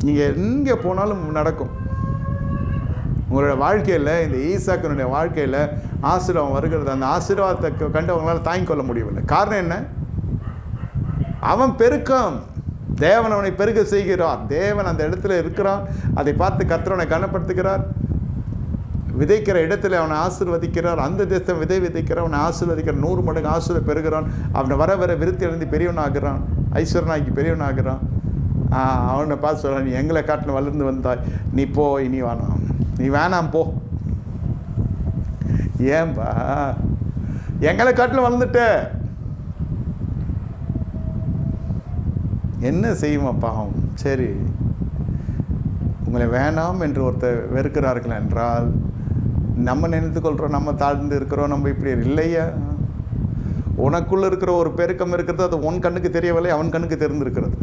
நீங்கள் எங்கே போனாலும் நடக்கும். உங்களோட வாழ்க்கையில், இந்த ஈசாக்கினுடைய வாழ்க்கையில் ஆசீர்வாதம் வருகிறது. அந்த ஆசீர்வாதத்தை கண்டு அவங்களால தாங்கிக் கொள்ள முடியவில்லை. காரணம் என்ன? அவன் பெருக்கம். தேவன் அவனை பெருக செய்கிறார். தேவன் அந்த இடத்துல இருக்கிறான். அதை பார்த்து கர்த்தர் அவனை கனப்படுத்துகிறார். விதைக்கிற இடத்துல அவனை ஆசீர்வதிக்கிறார். அந்த தேசம் விதைக்கிறார், அவனை ஆசீர்வதிக்கிறார். 100 மடங்கு ஆசீர்வாதம் பெறுகிறான். அவனை வர வர விருத்தி அடைந்து பெரியவனாகிறான், ஐஸ்வரனாக்கி பெரியவனாகிறான். அவனை பார்த்து சொல்கிறான், நீ எங்களை காட்டில் வளர்ந்து வந்தாய், நீ போ, இனி வேணாம், நீ வேணாம் போ. ஏன்பா? எங்களை காட்டில் வளர்ந்துட்ட, என்ன செய்யுமா பாவம்? சரி, உங்களை வேணாம் என்று ஒருத்தர் வெறுக்கிறார்கள் என்றால் நம்ம நினைத்து கொள்கிறோம், நம்ம தாழ்ந்து இருக்கிறோம், நம்ம இப்படி இல்லையா? உனக்குள்ளே இருக்கிற ஒரு பெருக்கம் இருக்கிறது, அது உன் கண்ணுக்கு தெரியவில்லை, அவன் கண்ணுக்கு தெரிந்திருக்கிறது.